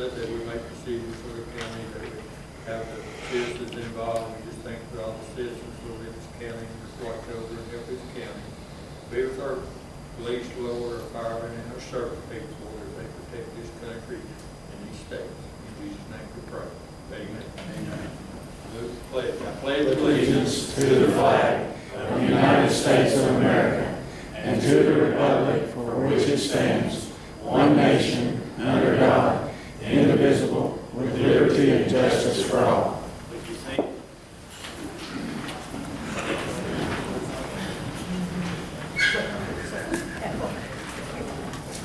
process that we make decisions for the county, that we have the citizens involved. We just think for all the citizens who live in this county, just watch over and help this county. Be with our police, law, our firemen, and our service people as they protect this country and these states. In Jesus' name we pray. Amen. Amen. Pledge. I pledge Allegiance to the flag of the United States of America and to the republic for which it stands, one nation, under God, indivisible, with liberty and justice for all. Would you think?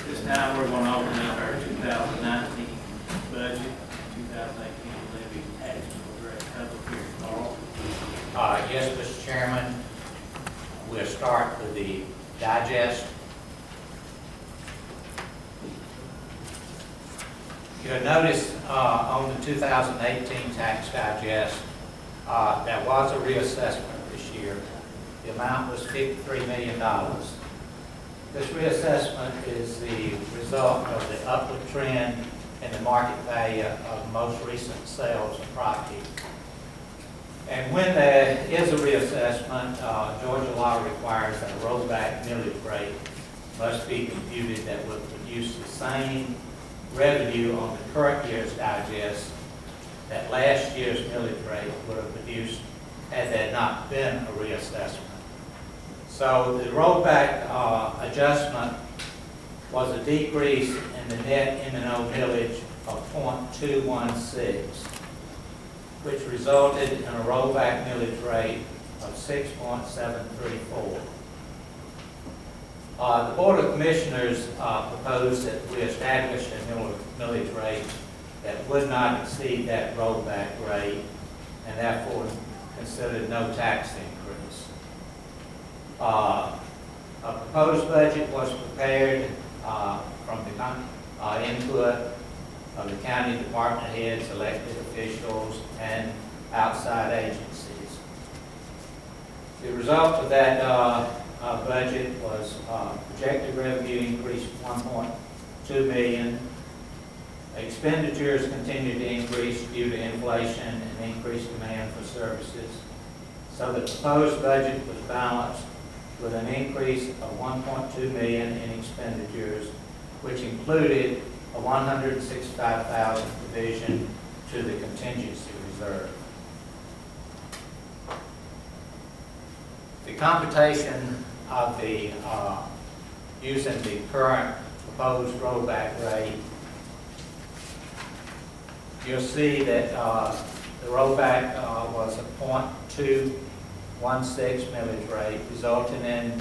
This time we're going to open up our 2019 budget, 2018 levy tax for direct public hearing. Carl? Yes, Mr. Chairman, we'll start with the digest. You'll notice on the 2018 tax digest, there was a reassessment this year. The amount was $53 million. This reassessment is the result of the upward trend in the market value of most recent sales of property. And when there is a reassessment, Georgia law requires that a rollback millage rate must be computed that would produce the same revenue on the current year's digest that last year's millage rate would have produced had there not been a reassessment. So the rollback adjustment was a decrease in the net M&O millage of 0.216, which resulted in a rollback millage rate of 6.734. The Board of Commissioners proposed that we establish a millage rate that would not exceed that rollback rate and therefore considered no tax increase. A proposed budget was prepared from the input of the county department heads, elected officials, and outside agencies. The result of that budget was projected revenue increased 1.2 million. Expenditures continued to increase due to inflation and increased demand for services. So the proposed budget was balanced with an increase of 1.2 million in expenditures, which included a 165,000 provision to the contingency reserve. The computation of the using the current proposed rollback rate, you'll see that the rollback was a 0.216 millage rate, resulting in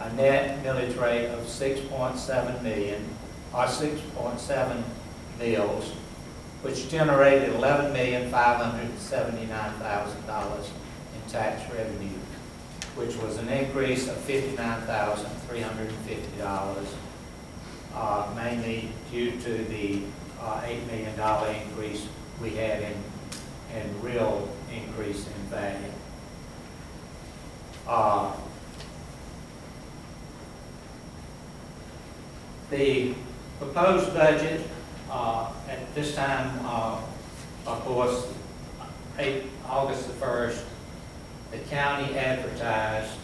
a net millage rate of 6.7 million, or 6.7 mills, which generated $11,579,000 in tax revenue, which was an increase of $59,350, mainly due to the $8 million increase we had in real increase in value. The proposed budget at this time, of course, August the 1st, the county advertised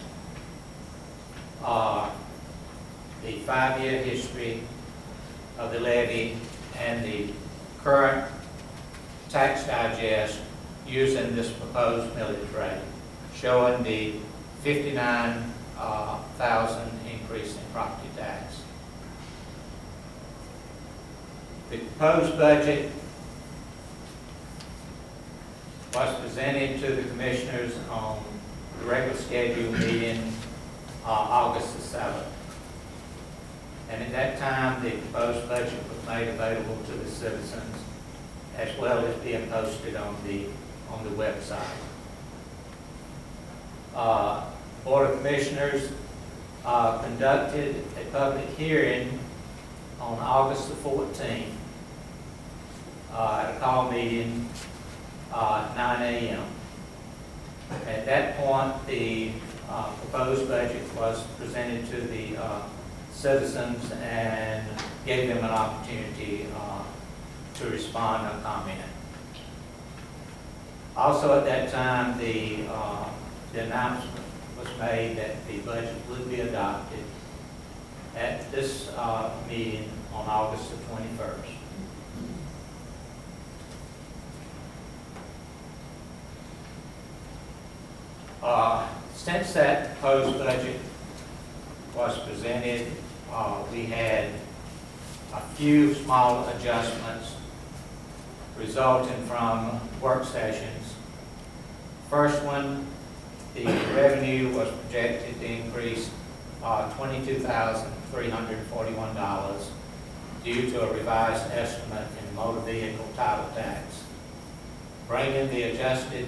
the 5-year history of the levy and the current tax digest using this proposed millage rate, showing the 59,000 increase in property tax. The proposed budget was presented to the commissioners on the regular scheduled meeting August the 7th. And at that time, the proposed budget was made available to the citizens as well as being posted on the website. Board of Commissioners conducted a public hearing on August the 14th at a call meeting 9 a.m. At that point, the proposed budget was presented to the citizens and gave them an opportunity to respond or comment. Also at that time, the announcement was made that the budget would be adopted at this meeting on August the 21st. Since that proposed budget was presented, we had a few small adjustments resulting from work sessions. First one, the revenue was projected to increase $22,341 due to a revised estimate in motor vehicle title tax, bringing the adjusted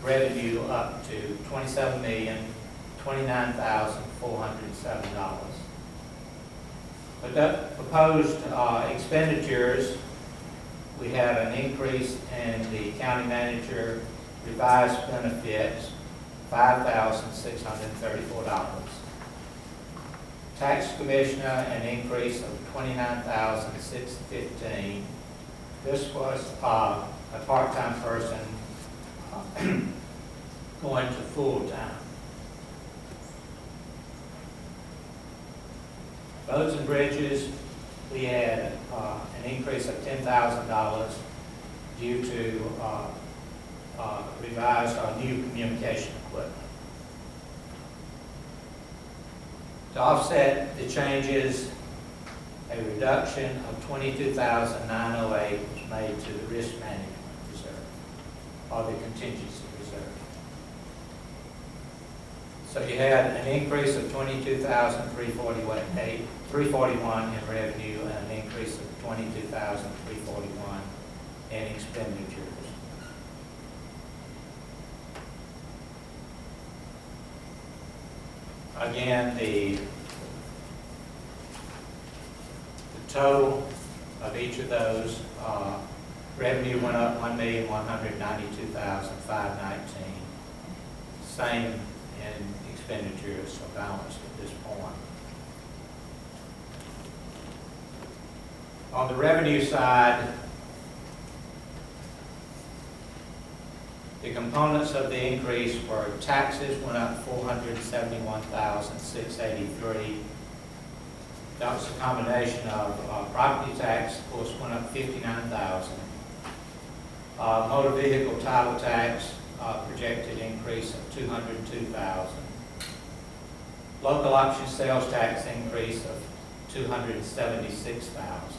revenue up to $27,029,407. But the proposed expenditures, we have an increase in the county manager revised benefits, $5,634. Tax commissioner, an increase of $29,615. This was a part-time person going to full-time. Roads and bridges, we had an increase of $10,000 due to revised or new communication equipment. To offset the changes, a reduction of $22,908 was made to the risk management reserve or the contingency reserve. So you had an increase of $22,341 in revenue and an increase of $22,341 in expenditures. Again, the total of each of those, revenue went up $1,192,519. Same in expenditures, so balanced at this point. On the revenue side, the components of the increase were taxes went up $471,683. That was a combination of property tax, of course, went up $59,000. Motor vehicle title tax, projected increase of $202,000. Local option sales tax increase of $276,000.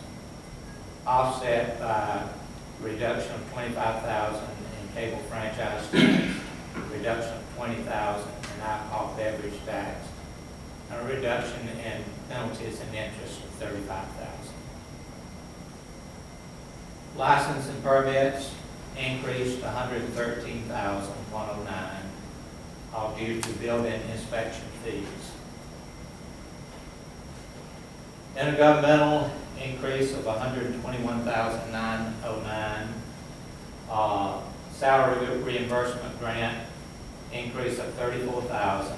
Offset by reduction of $25,000 in cable franchise tax, reduction of $20,000 in alcohol beverage tax, and a reduction in penalties and interest of $35,000. License and permits increased to $113,109, all due to building inspection fees. Intergovernmental increase of $121,909. Salary reimbursement grant increase of $34,000.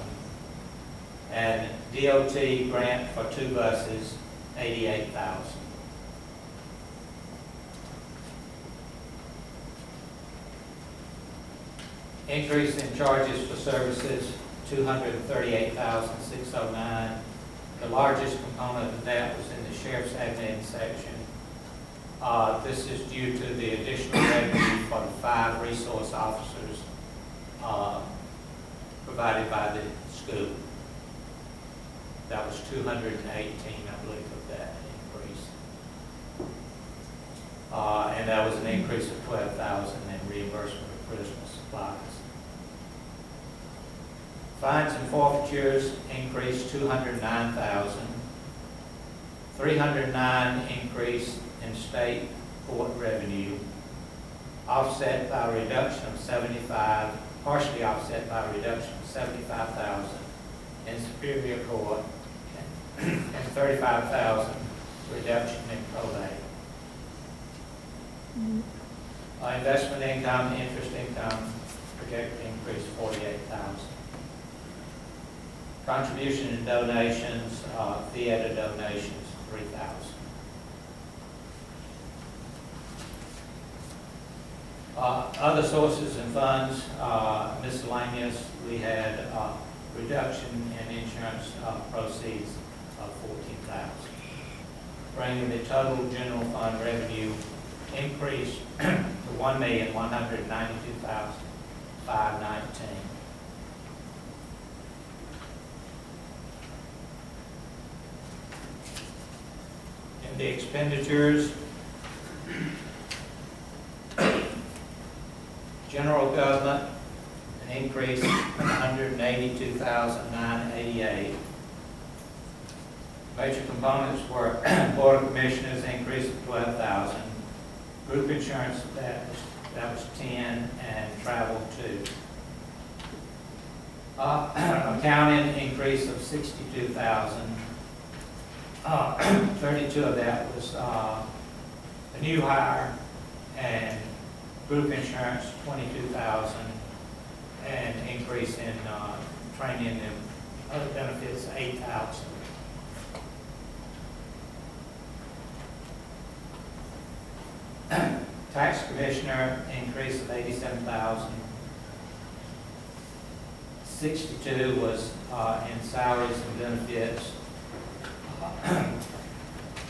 And DOT grant for 2 buses, $88,000. Increase in charges for services, $238,609. The largest component of that was in the sheriff's admin section. This is due to the additional revenue for the 5 resource officers provided by the school. That was 218, I believe, of that increase. And that was an increase of $12,000 in reimbursement of Christmas supplies. Fines and forfeitures increased $209,000. $309 increase in state court revenue, offset by a reduction of partially offset by a reduction of $75,000 in Superior Court and $35,000 reduction in probate. Investment income, interest income, projected increase $48,000. Contribution and donations, theater donations, $3,000. Other sources and funds, miscellaneous, we had reduction in insurance proceeds of $14,000, bringing the total general fund revenue increase to $1,192,519. In the expenditures, general government, an increase of $182,988. Major components were Board of Commissioners increase of $12,000, group insurance that was 10, and travel 2. Accounting increase of $62,000. 32 of that was a new hire, and group insurance, $22,000, and increase in training and other benefits, $8,000. Tax commissioner increase of $87,000. 62 was in salaries and benefits.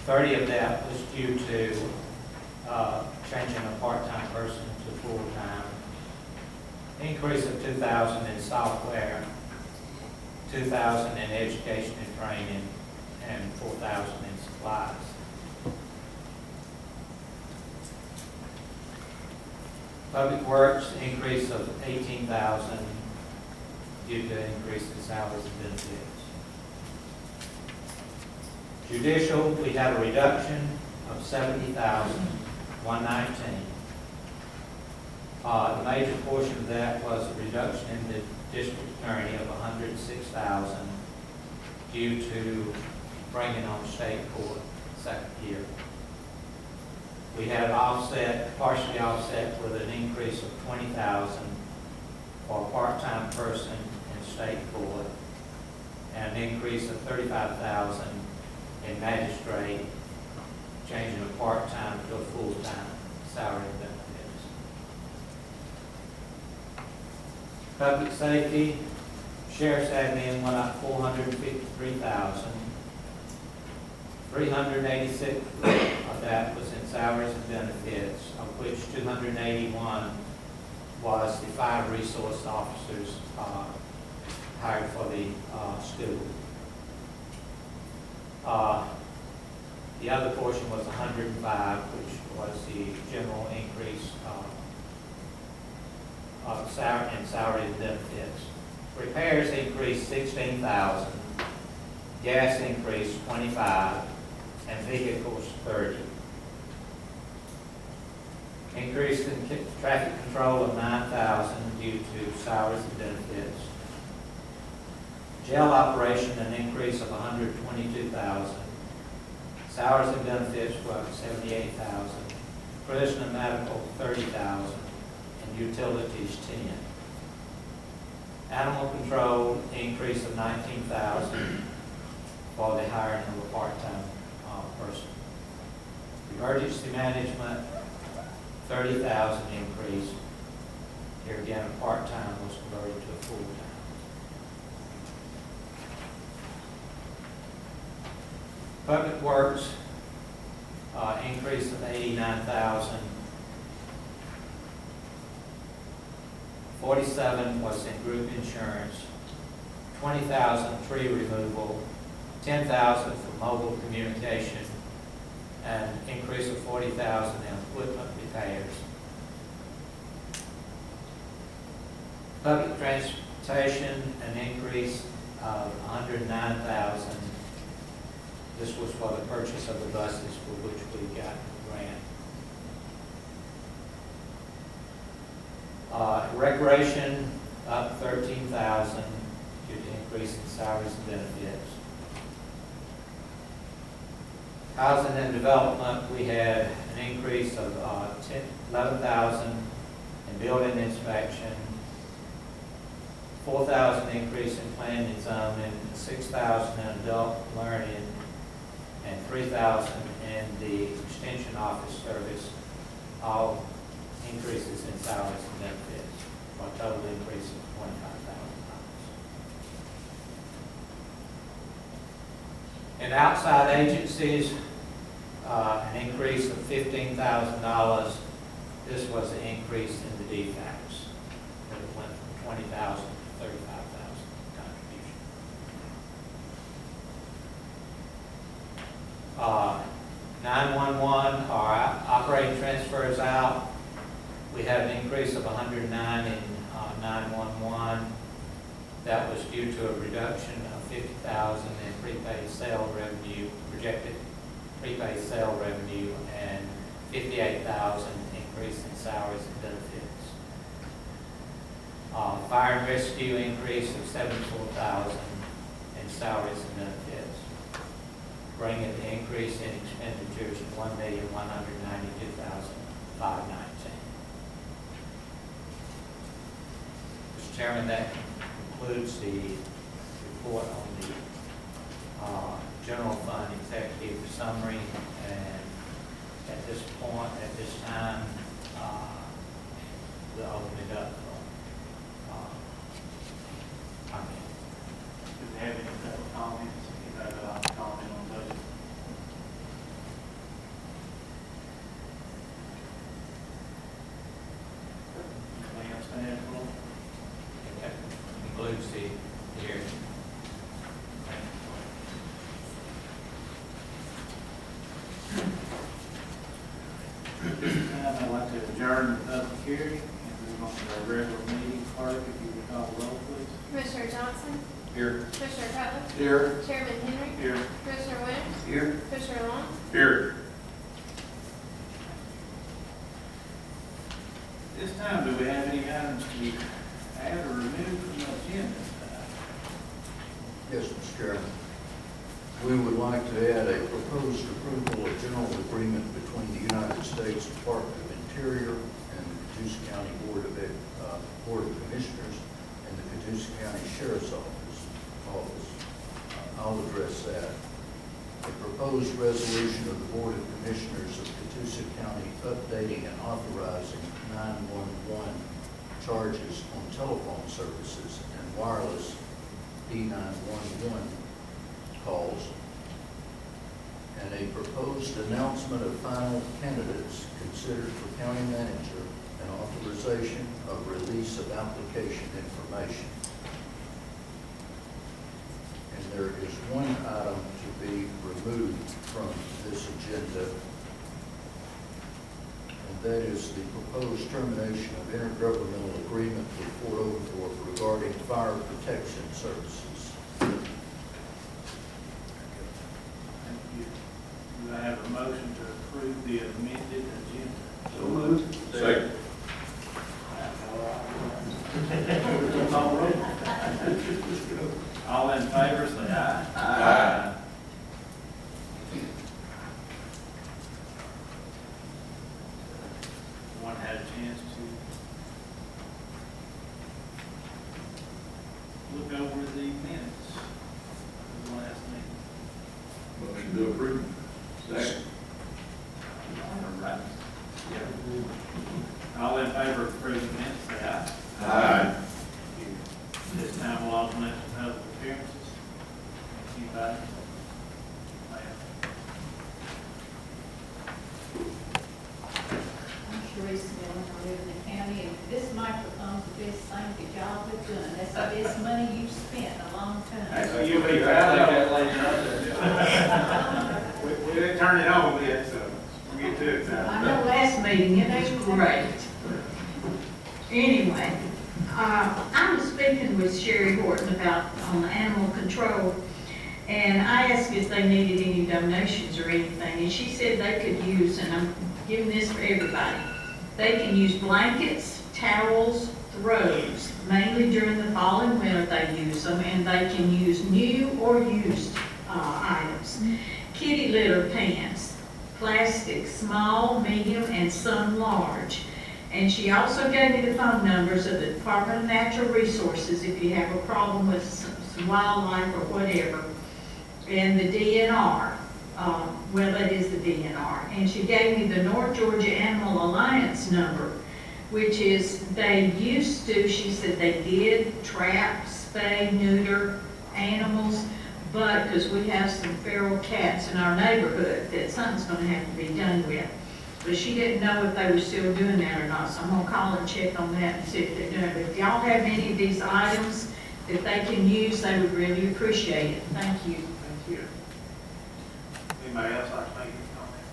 30 of that was due to changing a part-time person to full-time. Increase of $2,000 in software, $2,000 in education and training, and $4,000 in supplies. Public Works increase of $18,000 due to increase in salaries and benefits. Judicial, we had a reduction of $70,119. The major portion of that was a reduction in the district attorney of $106,000 due to bringing on state court second year. We had offset, partially offset with an increase of $20,000 for a part-time person in state court, and an increase of $35,000 in magistrate, changing a part-time to a full-time salary and benefits. Public safety, sheriff's admin went up $453,000. 386 of that was in salaries and benefits, of which 281 was the 5 resource officers hired for the school. The other portion was 105, which was the general increase of salary and benefits. Repairs increased $16,000, gas increased $25,000, and vehicles 30. Increase in traffic control of $9,000 due to salaries and benefits. Jail operation, an increase of $122,000. Salaries and benefits were up $78,000. Prison and medical $30,000, and utilities 10. Animal control increase of $19,000 for the hiring of a part-time person. Emergency management, $30,000 increase. Here again, a part-time was converted to a full-time. Public Works, increase of $89,000. 47 was in group insurance. 20,000 tree removal. 10,000 for mobile communication, and increase of 40,000 in equipment repairs. Public transportation, an increase of 109,000. This was for the purchase of the buses for which we got a grant. Recreation up 13,000 due to increase in salaries and benefits. Housing and development, we had an increase of 11,000 in building inspection, 4,000 increase in planning and zoning, 6,000 in adult learning, and 3,000 in the extension office service, all increases in salaries and benefits, for a total increase of $25,000. In outside agencies, an increase of $15,000. This was an increase in the DFACs. It went from 20,000 to 35,000 contribution. 911, our operating transfers out. We had an increase of 109 in 911. That was due to a reduction of 50,000 in prepaid sale revenue, projected prepaid sale revenue, and 58,000 increase in salaries and benefits. Fire and rescue increase of 74,000 in salaries and benefits, bringing the increase in expenditures to $1,192,519. Mr. Chairman, that concludes the report on the general fund executive summary, and at this point, at this time, we'll open it up for comment. Do we have any other comments? Anybody would like to comment on the budget? Anybody else stand for? That concludes the hearing. At this time, I'd like to adjourn the public hearing and move on to our regular meeting. Clerk, if you would call the roll, please. Commissioner Johnson? Here. Commissioner Cutler? Here. Chairman Henry? Here. Commissioner Williams? Here. Commissioner Long? Here. This time, do we have any items to add or remove from the agenda? Yes, Mr. Chairman. We would like to add a proposed approval of general agreement between the United States Department of Interior and the Catoosa County Board of Commissioners and the Catoosa County Sheriff's Office. I'll address that. A proposed resolution of the Board of Commissioners of Catoosa County updating and authorizing 911 charges on telephone services and wireless D911 calls, and a proposed announcement of final candidates considered for county manager and authorization of release of application information. And there is one item to be removed from this agenda, and that is the proposed termination of intergovernmental agreement with Fort Oglethorpe regarding fire protection services. Thank you. Do I have a motion to approve the amended agenda? So moved. Second. All in favor, say aye. Aye. One had a chance to look over the minutes of the last meeting. Motion to approve. Second. All right. All in favor of approving the minutes, say aye. Aye. This time we'll alternate the public appearances. Anybody? Ma'am. I'm Teresa Miller, I live in the county, and this microphone's the best thing that y'all have done. That's the best money you've spent in a long time. Actually, you'll be proud of that later on. We didn't turn it on yet, so we'll get to it now. I know last meeting, it was great. Anyway, I was speaking with Sherry Horton about on animal control, and I asked if they needed any donations or anything, and she said they could use, and I'm giving this for everybody, they can use blankets, towels, throws, mainly during the fall and winter they use them, and they can use new or used items. Kitty litter pans, plastic, small, medium, and some large. And she also gave me the phone numbers of the Department of Natural Resources if you have a problem with some wildlife or whatever, and the DNR, well, that is the DNR. And she gave me the North Georgia Animal Alliance number, which is they used to, she said they did trap, spay, neuter animals, but because we have some feral cats in our neighborhood that something's gonna have to be done with. But she didn't know if they were still doing that or not, so I'm gonna call and check on that and see if they're doing it. But if y'all have any of these items that they can use, they would really appreciate it. Thank you. Thank you. Anybody else like to make any comment?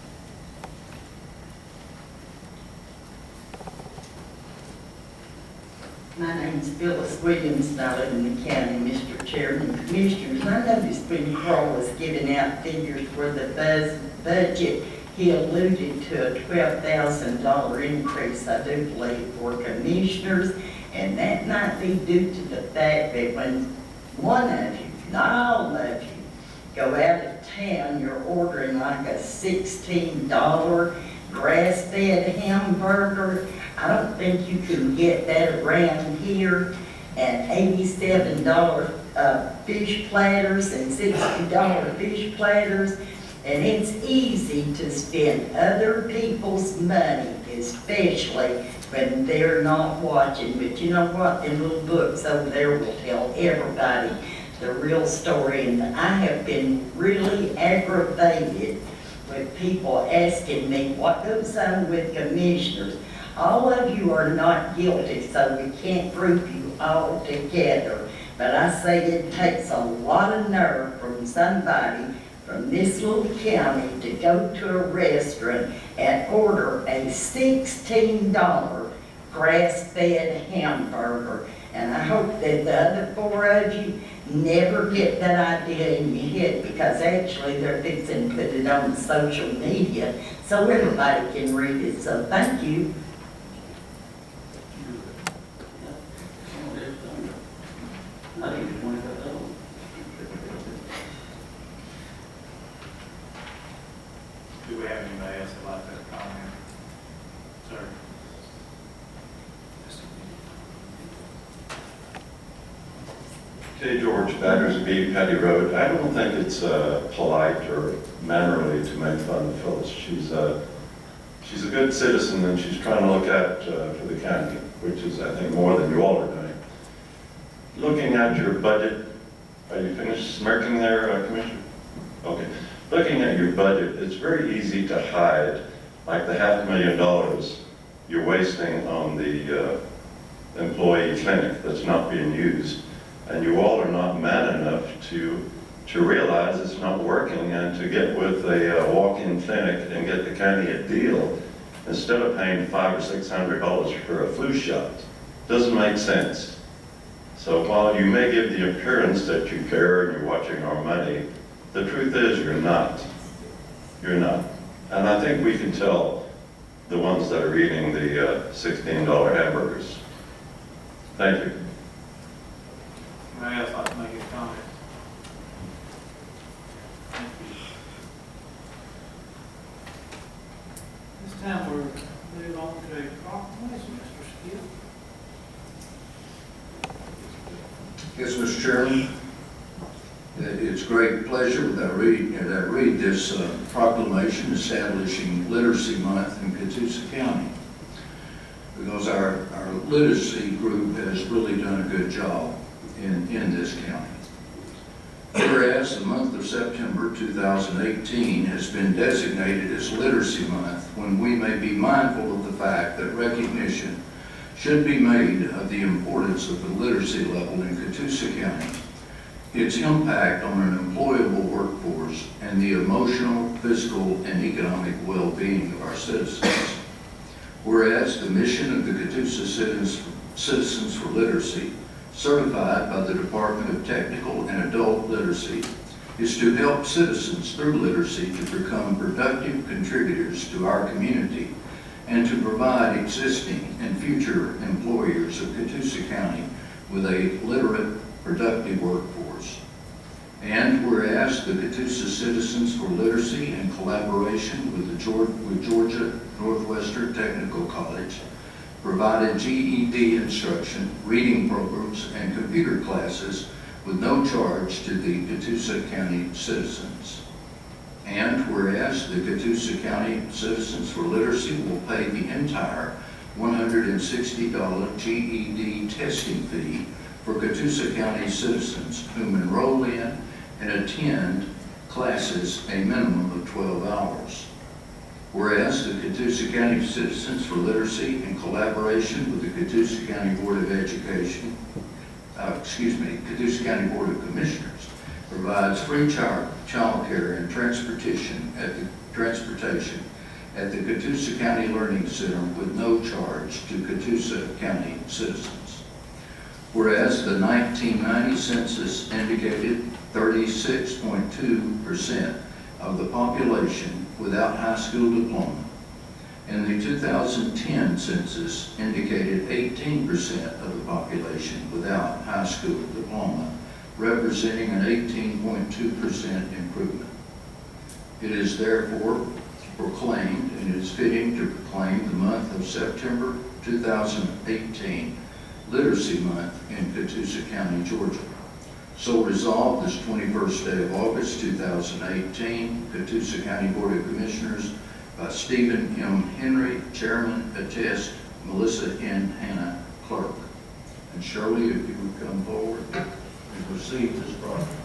My name's Phyllis Williams, and I live in the county, Mr. Chairman, Commissioners. I noticed when Carl was giving out figures for the budget, he alluded to a $12,000 increase, I do believe, for commissioners, and that might be due to the fact that when one of you, not all of you, go out of town, you're ordering like a $16 grass-fed hamburger. I don't think you can get that around here, and $87 fish platters and $60 fish platters, and it's easy to spend other people's money, especially when they're not watching. But you know what? Them little books over there will tell everybody the real story, and I have been really aggravated with people asking me what goes on with commissioners. All of you are not guilty, so we can't group you all together. But I say it takes a lot of nerve from somebody from this little county to go to a restaurant and order a $16 grass-fed hamburger. And I hope that the other four of you never get that idea in your head, because actually they're fixing to put it on social media so everybody can read it. So thank you. Do we have anybody else that'd like to comment? Sir? K. George, Batters Beach, Patty Road. I don't think it's polite or mannerly to make fun of Phyllis. She's a good citizen, and she's trying to look out for the county, which is, I think, more than you all are doing. Looking at your budget, are you finished smirking there, Commissioner? Okay. Looking at your budget, it's very easy to hide, like the $500,000 you're wasting on the employee clinic that's not being used. And you all are not man enough to realize it's not working and to get with a walk-in clinic and get the county a deal instead of paying $500 or $600 for a flu shot. Doesn't make sense. So while you may give the appearance that you care and you're watching our money, the truth is you're not. You're not. And I think we can tell the ones that are eating the $16 hamburgers. Thank you. Anybody else like to make a comment? Thank you. This time we'll move on to a proclamation, Mr. Skip. Yes, Mr. Chairman, it's a great pleasure that I read this proclamation establishing Literacy Month in Catoosa County, because our literacy group has really done a good job in this county. Whereas the month of September 2018 has been designated as Literacy Month, when we may be mindful of the fact that recognition should be made of the importance of the literacy level in Catoosa County, its impact on an employable workforce, and the emotional, physical, and economic well-being of our citizens. Whereas the mission of the Catoosa Citizens for Literacy, certified by the Department of Technical and Adult Literacy, is to help citizens through literacy to become productive contributors to our community and to provide existing and future employers of Catoosa County with a literate, productive workforce. And whereas the Catoosa Citizens for Literacy, in collaboration with Georgia Northwestern Technical College, provided GED instruction, reading programs, and computer classes with no charge to the Catoosa County citizens. And whereas the Catoosa County Citizens for Literacy will pay the entire $160 GED testing fee for Catoosa County citizens whom enroll in and attend classes a minimum of 12 hours. Whereas the Catoosa County Citizens for Literacy, in collaboration with the Catoosa County Board of Education, Catoosa County Board of Commissioners, provides free child care and transportation at the Catoosa County Learning Center with no charge to Catoosa County citizens. Whereas the 1990 census indicated 36.2% of the population without high school diploma, and the 2010 census indicated 18% of the population without high school diploma, representing an 18.2% improvement. It is therefore proclaimed, and it is fitting to proclaim the month of September 2018 Literacy Month in Catoosa County, Georgia. So resolved this 21st day of August 2018, Catoosa County Board of Commissioners by Stephen M. Henry, Chairman, attest, Melissa N. Hanna, Clerk. And Shirley, if you would come forward and receive this proclamation.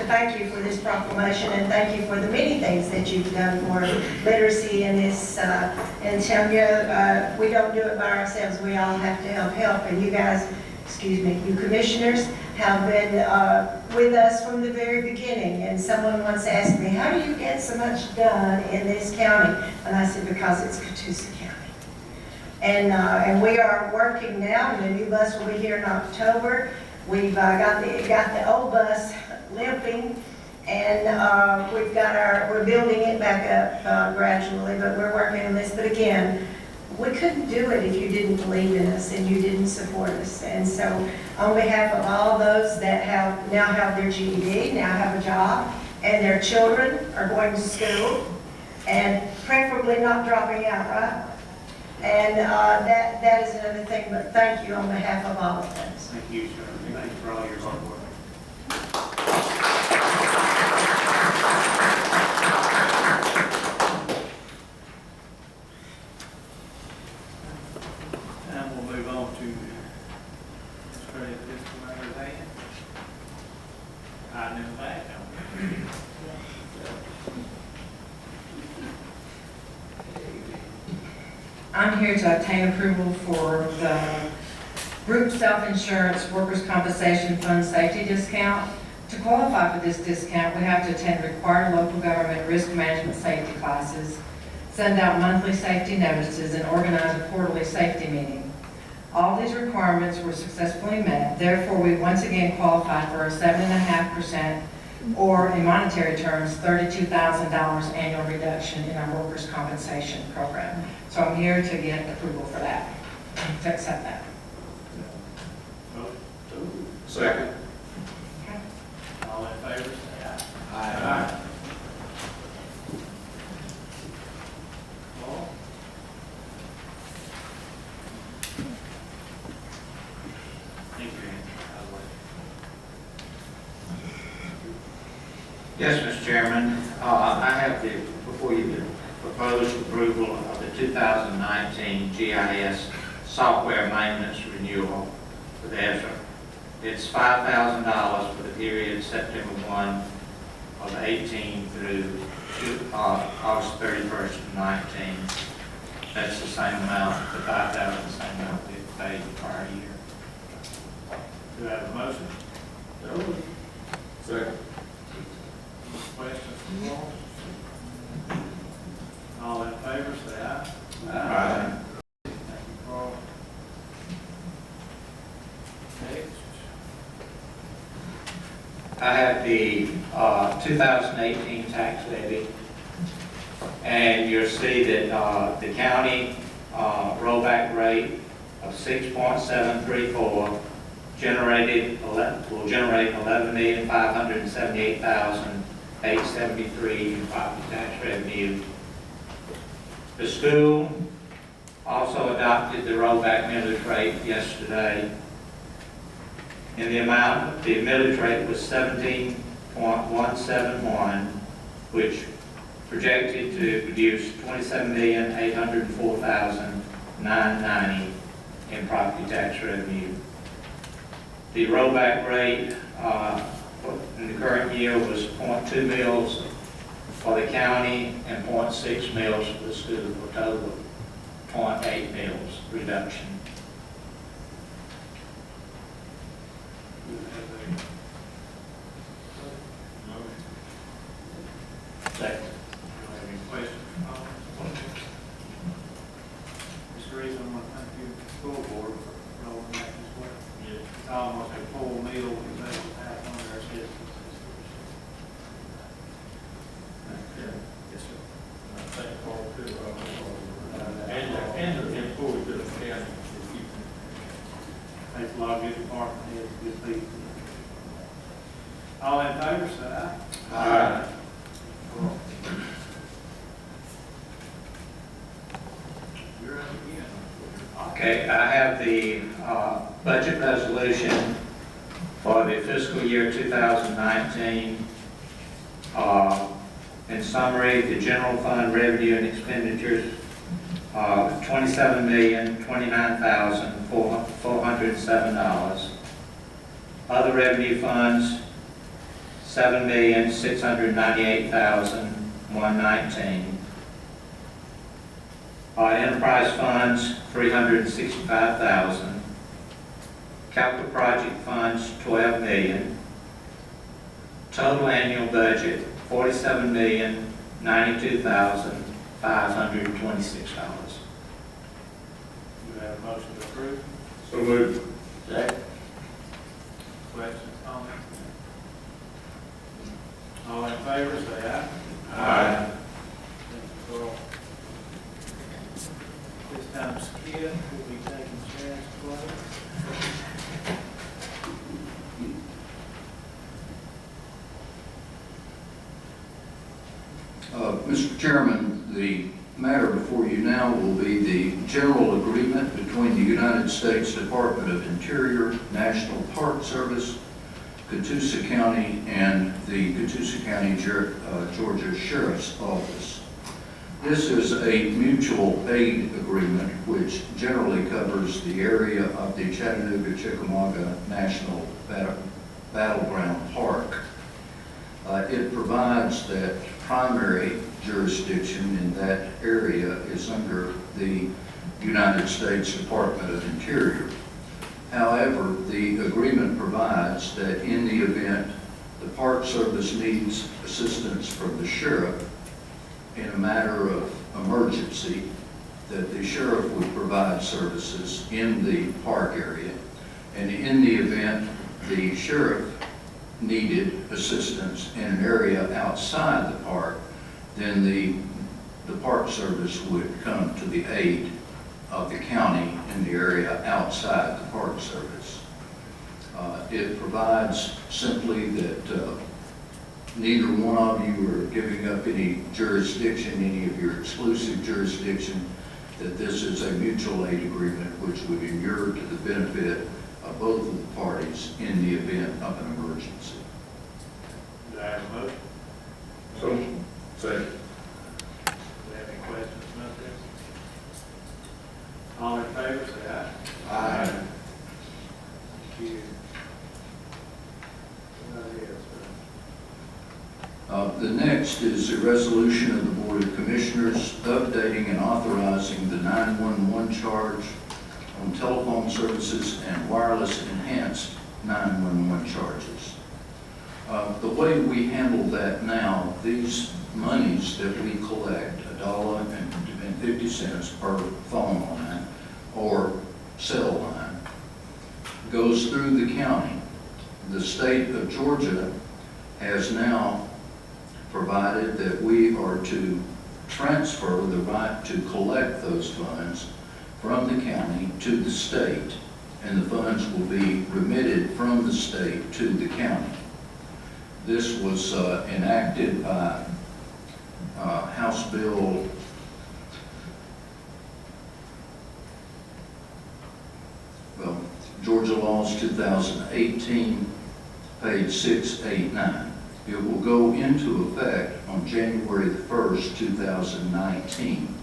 Thank you for this proclamation, and thank you for the many things that you've done for literacy in this in town. We don't do it by ourselves. We all have to help. And you guys, you commissioners, have been with us from the very beginning. And someone once asked me, how do you get so much done in this county? And I said, because it's Catoosa County. And we are working now. The new bus will be here in October. We've got the old bus limping, and we're building it back up gradually, but we're working on this. But again, we couldn't do it if you didn't believe in us and you didn't support us. And so on behalf of all those that now have their GED, now have a job, and their children are going to school, and preferably not dropping out, right? And that is another thing, but thank you on behalf of all of us. Thank you, sir. Thank you for all your hard work. And we'll move on to straight fiscal matters hand. Item in the back. I'm here to obtain approval for the group self-insurance workers' compensation fund safety discount. To qualify for this discount, we have to attend required local government risk management safety classes, send out monthly safety notices, and organize a quarterly safety meeting. All these requirements were successfully met. Therefore, we once again qualify for a 7.5%, or in monetary terms, $32,000 annual reduction in our workers' compensation program. So I'm here to get approval for that, to accept that. Second. Okay. All in favor, say aye. Aye. Paul? Thank you, Andy. Yes, Mr. Chairman, I have before you the proposed approval of the 2019 GIS software maintenance renewal with Ezra. It's $5,000 for the period September 1 of 18 through August 31st of 19. That's the same amount, the $5,000, the same amount we paid the prior year. Do I have a motion? So, I have the 2018 tax levy, and you'll see that the county rollback rate of 6.734 will generate 11,578,873 in property tax revenue. The school also adopted the rollback millage rate yesterday. And the millage rate was 17.171, which projected to produce $27,804,990 in property tax revenue. The rollback rate in the current year was 0.2 mills for the county and 0.6 mills for the school, for a total of 0.8 mills reduction. Second. Any questions? Mr. Reeves, I want to thank you, the school board, for rolling that as well. It's almost a full meal we made with half one of our citizens. Yes, sir. I thank all too, and the employees of the county for keeping. Takes a lot of good department heads, good people. All in favor, say aye. Aye. You're up again. Okay, I have the budget resolution for the fiscal year 2019. In summary, the general fund revenue and expenditures $27,029,407. Other revenue funds, $7,698,119. Enterprise funds, $365,000. Capital project funds, $12 million. Total annual budget, $47,092,526. Do we have a motion to approve? So moved. Second. Questions, comments? All in favor, say aye. Aye. Thank you, Carl. This time Skip will be taking Sharon's place. Mr. Chairman, the matter before you now will be the general agreement between the United States Department of Interior, National Park Service, Catoosa County, and the Catoosa County, Georgia Sheriff's Office. This is a mutual aid agreement which generally covers the area of the Chattanooga-Chickamauga National Battleground Park. It provides that primary jurisdiction in that area is under the United States Department of Interior. However, the agreement provides that in the event the Park Service needs assistance from the sheriff in a matter of emergency, that the sheriff would provide services in the park area. And in the event the sheriff needed assistance in an area outside the park, then the Park Service would come to the aid of the county in the area outside the Park Service. It provides simply that neither one of you are giving up any jurisdiction, any of your exclusive jurisdiction, that this is a mutual aid agreement which would inure to the benefit of both of the parties in the event of an emergency. Do I have a motion? So, second. Do we have any questions about this? All in favor, say aye. Aye. Thank you. The next is a resolution of the Board of Commissioners updating and authorizing the 911 charge on telephone services and wireless enhanced 911 charges. The way we handle that now, these monies that we collect, $1.50 per phone line or cell line, goes through the county. The state of Georgia has now provided that we are to transfer the right to collect those funds from the county to the state, and the funds will be remitted from the state to the county. This was enacted by House Bill Georgia Laws 2018, page 689. It will go into effect on January the 1st, 2019.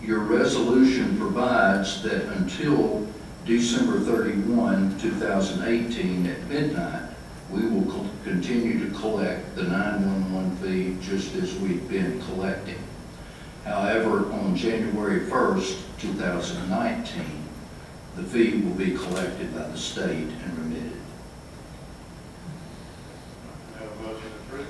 Your resolution provides that until December 31, 2018 at midnight, we will continue to collect the 911 fee just as we've been collecting. However, on January 1st, 2019, the fee will be collected by the state and remitted. Have a motion to approve.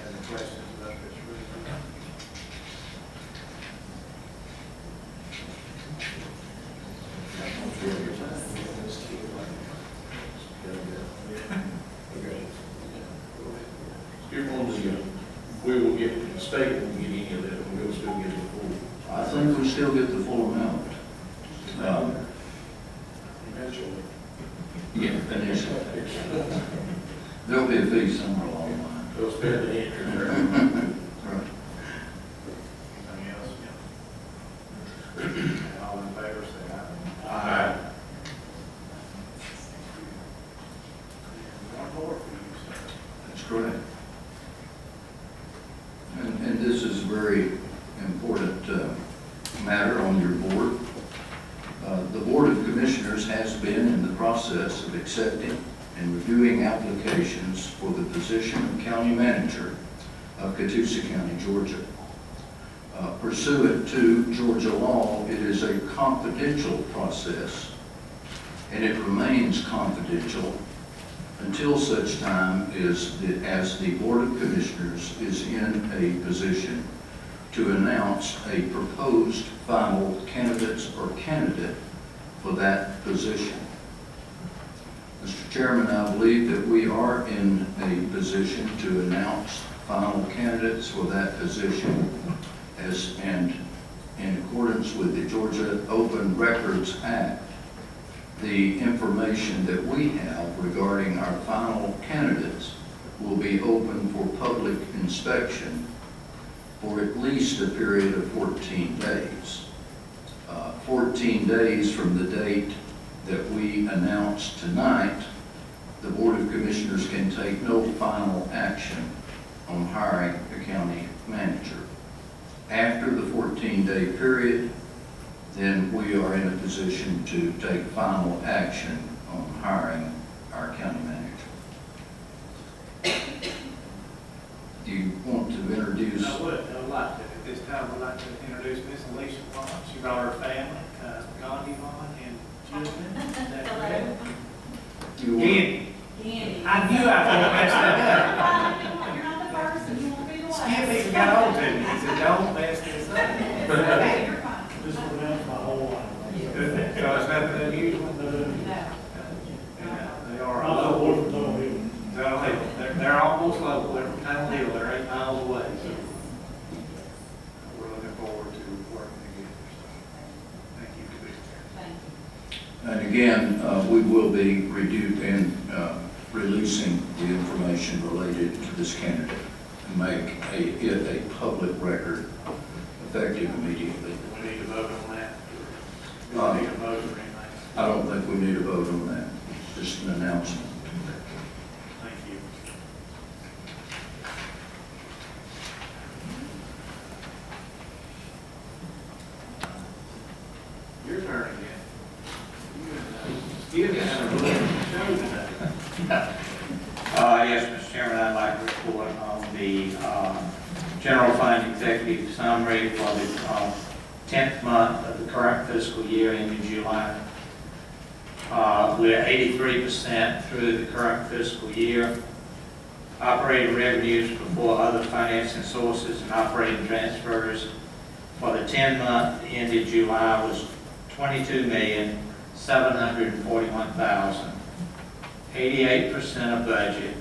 Any questions about this resolution? We will get, the state won't get any of that, and we'll still get the full. I think we still get the full amount. Eventually. Yeah, initially. There'll be a fee somewhere along the line. They'll spare the interest. Right. Anything else? Yeah. All in favor, say aye. Aye. One more for you, sir. That's correct. And this is a very important matter on your board. The Board of Commissioners has been in the process of accepting and reviewing applications for the position of County Manager of Catoosa County, Georgia. Pursuant to Georgia law, it is a confidential process, and it remains confidential until such time as the Board of Commissioners is in a position to announce a proposed final candidates or candidate for that position. Mr. Chairman, I believe that we are in a position to announce final candidates for that position and in accordance with the Georgia Open Records Act. The information that we have regarding our final candidates will be open for public inspection for at least a period of 14 days. 14 days from the date that we announce tonight, the Board of Commissioners can take no final action on hiring a county manager. After the 14-day period, then we are in a position to take final action on hiring our county manager. Do you want to introduce? I would like to, at this time, I'd like to introduce Miss Alicia Vaughn. She brought her family, Gandhi Vaughn and Justin. Is that correct? You want- Candy. I knew I was going to mess that up. You're not the first and you won't be the last. Skip even got on to me. He said, don't mess this up. Okay, you're fine. This will announce my whole life. So it's nothing unusual? No. They are all local. They're almost local. They're from Town Hill. They're 8 miles away. So we're looking forward to working together. So thank you for being here. Thank you. And again, we will be releasing the information related to this candidate and make it a public record effective immediately. We need to vote on that. We don't need a vote or anything. I don't think we need a vote on that, just an announcement. Thank you. Your turn again. You have a little show today. Yes, Mr. Chairman, I'd like to report on the general fund executive summary for the 10th month of the current fiscal year ending July. We're 83% through the current fiscal year. Operating revenues before other financing sources and operating transfers for the 10 month ended July was $741,000. 88% of budget,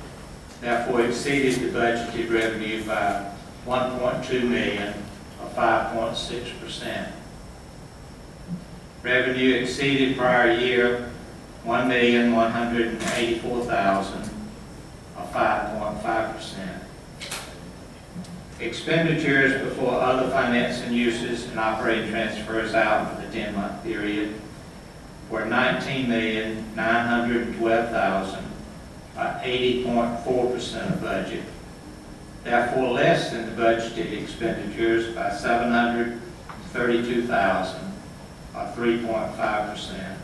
therefore exceeded the budgeted revenue by $1.2 million, or 5.6%. Revenue exceeded prior year $1,184,000, or 5.5%. Expenditures before other financing uses and operating transfers out for the 10-month period were $19,912,000, 80.4% of budget. Therefore, less than the budgeted expenditures by $732,000, or 3.5%.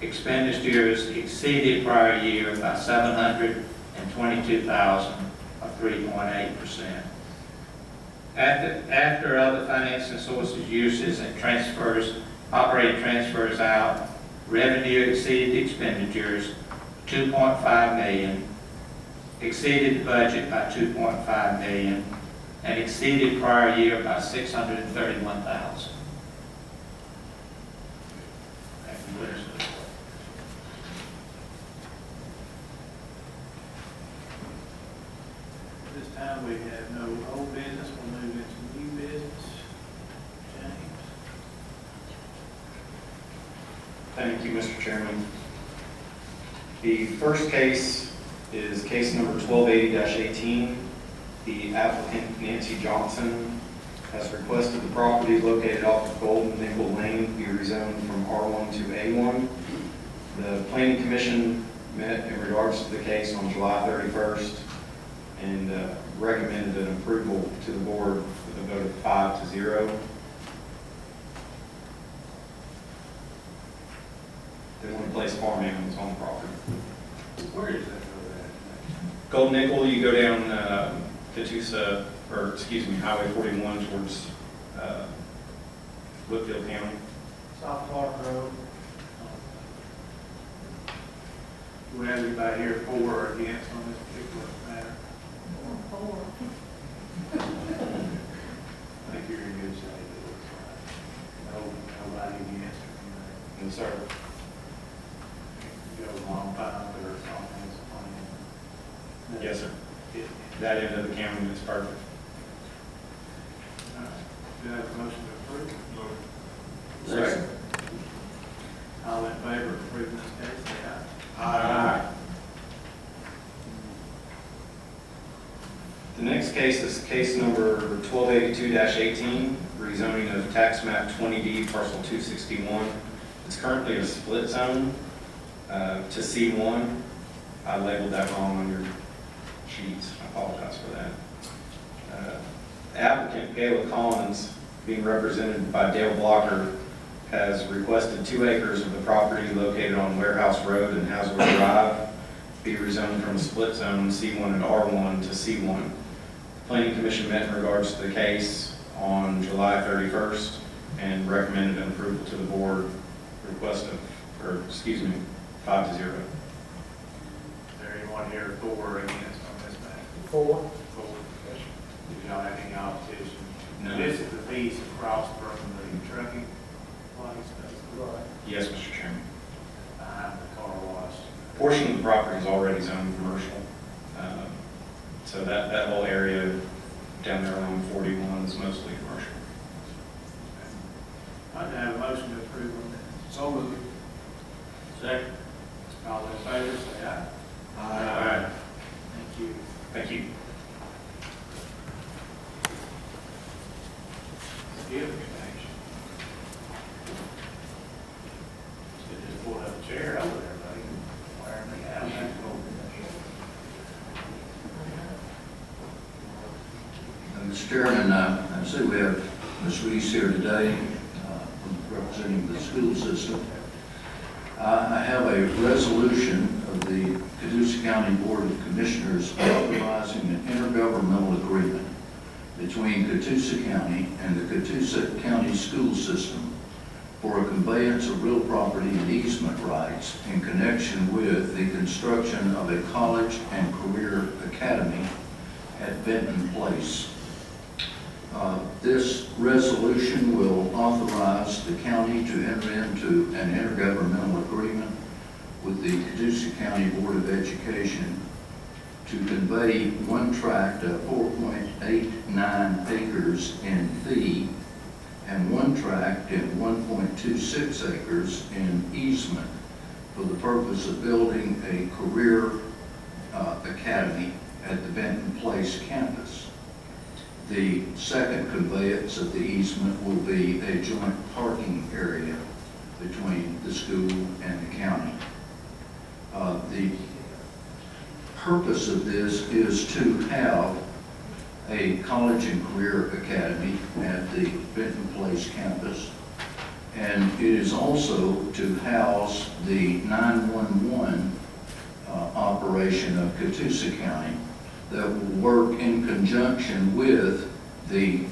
Expenditures exceeded prior year by $722,000, or 3.8%. After other financing sources, uses, and transfers, operating transfers out, revenue exceeded expenditures $2.5 million, exceeded the budget by $2.5 million, and exceeded prior year by $631,000. This time we have no old business, we'll move into new business. James? Thank you, Mr. Chairman. The first case is case number 1280-18. The applicant, Nancy Johnson, has requested the property located off of Golden Nickel Lane be rezoned from R1 to A1. The Planning Commission met in regards to the case on July 31st and recommended an approval to the board with a vote of 5-0. They want to place farm animals on the property. Where is that Golden Nickel, you go down Catoosa, or excuse me, Highway 41 towards Whitfield County. South Clark Road? Do we have anybody here for or against on this particular matter? I think you're in good shape, it looks like. Nobody against or anything. And sir, Go along by or something. yes, sir. That end of the county is perfect. All right. Do you have a motion to approve? Second. All in favor of approving this case, say aye. Aye. The next case is case number 1282-18, rezoning of tax map 20D parcel 261. It's currently a split zone to C1. I labeled that wrong on your sheets. I apologize for that. The applicant, Gayla Collins, being represented by Dale Blocker, has requested 2 acres of the property located on Warehouse Road and Haswell Drive be rezoned from a split zone C1 and R1 to C1. The Planning Commission met in regards to the case on July 31st and recommended an approval to the board, request of, or excuse me, 5-0. Is there anyone here for or against on this matter? For. Do y'all have any opposition? No. This is the piece across from the trucking place, right? Yes, Mr. Chairman. Behind the car wash. Portion of the property is already zoned commercial. So that whole area down there along 41 is mostly commercial. I'd have a motion to approve on that. So moved. Second. All in favor, say aye. Aye. Thank you. Thank you. Give connection. Should just pull up a chair over there, buddy. Wearing me out. Mr. Chairman, I see we have Ms. Reese here today, representing the school system. I have a resolution of the Catoosa County Board of Commissioners authorizing an intergovernmental agreement between Catoosa County and the Catoosa County School System for a conveyance of real property and easement rights in connection with the construction of a college and career academy at Benton Place. This resolution will authorize the county to enter into an intergovernmental agreement with the Catoosa County Board of Education to convey one tract of 4.89 acres in fee and one tract in 1.26 acres in easement for the purpose of building a career academy at the Benton Place campus. The second conveyance of the easement will be a joint parking area between the school and the county. The purpose of this is to have a college and career academy at the Benton Place campus, and it is also to house the 911 operation of Catoosa County that will work in conjunction with the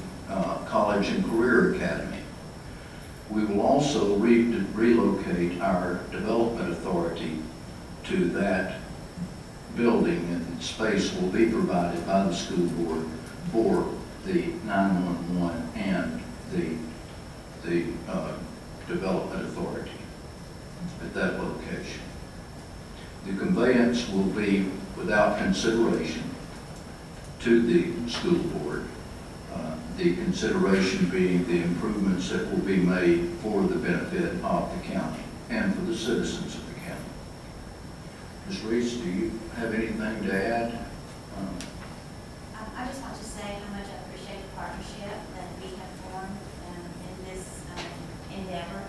College and Career Academy. We will also relocate our development authority to that building, and space will be provided by the school board for the 911 and the development authority at that location. The conveyance will be without consideration to the school board, the consideration being the improvements that will be made for the benefit of the county and for the citizens of the county. Ms. Reese, do you have anything to add? I just want to say how much I appreciate the partnership that we have formed in this endeavor.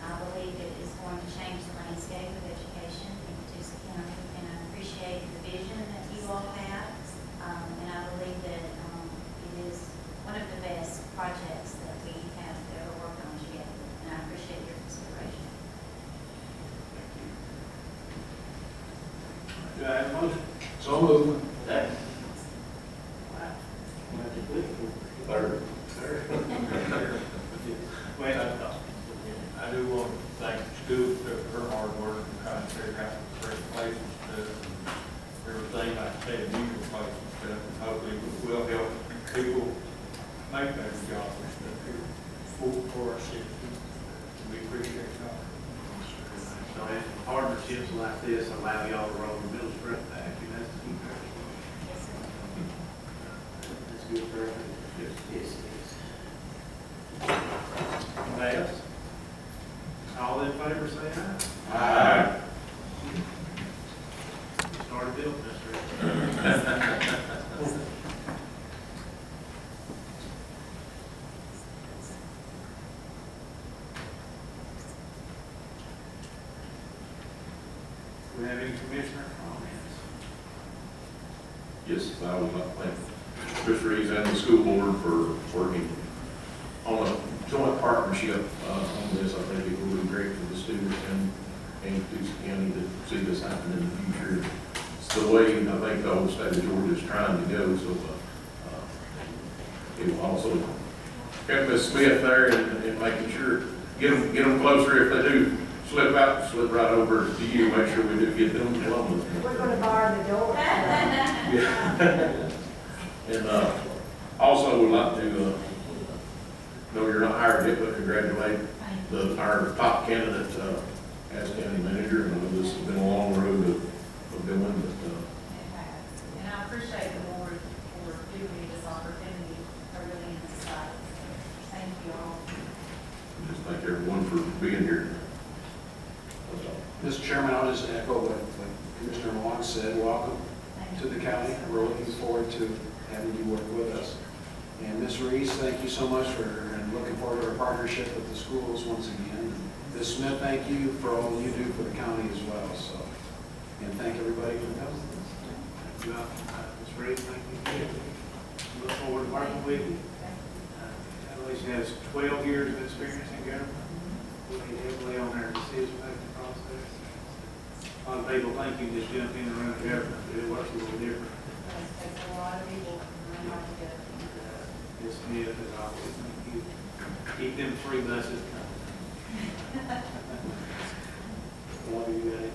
I believe it is going to change the landscape of education in Catoosa County, and I appreciate the vision that you all have, and I believe that it is one of the best projects that we have ever worked on together, and I appreciate your consideration. Do I have a motion? So moved. Second. Third. Wait, I do want to thank the school for her hard work and trying to figure out the correct place and stuff, and everything, like I said, usual place and stuff, and hopefully we'll help people make better jobs and stuff here for our citizens. We appreciate y'all. so if partnerships like this allow y'all to roll the middle spread back, and that's the key. Yes, sir. That's good for everything. Yes. Anybody else? All in favor, say aye. Aye. Start a bill, Mr. Do we have any commissioner comments? Yes, I would like to thank Mr. Reeves and the school board for working on a joint partnership on this. I think it will be great for the students and Catoosa County to see this happen in the future. It's the way I think the whole state of Georgia is trying to go, so it will also help Ms. Smith there and making sure, get them closer if they do slip out, slip right over to you, make sure we do get them along. We're going to bar the door. Yeah. And also would like to, know you're not hired yet, but congratulate our top candidate as county manager. I know this has been a long road of doing, but And I appreciate the board for giving me this opportunity. I really emphasize. Thank you all. just thank everyone for being here. Mr. Chairman, I'll just echo what Commissioner Long said. Welcome to the county. We're looking forward to having you work with us. And Ms. Reese, thank you so much and looking forward to our partnership with the schools once again. Ms. Smith, thank you for all you do for the county as well. So, and thank everybody for coming. Thank you, Ms. Reed, thank you. Look forward to working with you. At least has 12 years of experience in government. Really heavily on our decision-making process. A lot of people think you just jump in and run the government, but it works a little different. It takes a lot of people to run like that. Ms. Smith, as always, thank you. Keep them 3 buses coming. What do you got?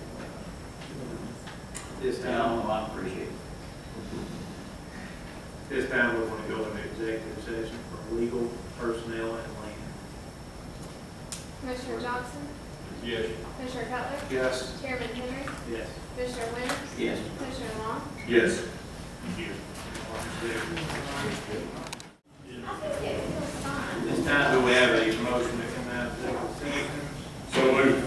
This time, I appreciate it. This time we want to go into executive session for legal, personnel, and land. Commissioner Johnson? Yes. Commissioner Cutler? Yes. Chairman Henry? Yes. Commissioner Winters? Yes. Commissioner Long? Yes. This time, do we have a motion to come out of executive session? So moved.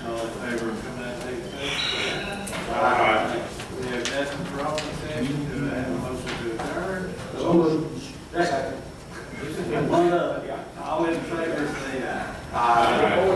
All in favor of coming out of executive session? Aye. We have nothing for open session. Do I have a motion to adjourn? So moved. Second. All in favor, say aye. Aye.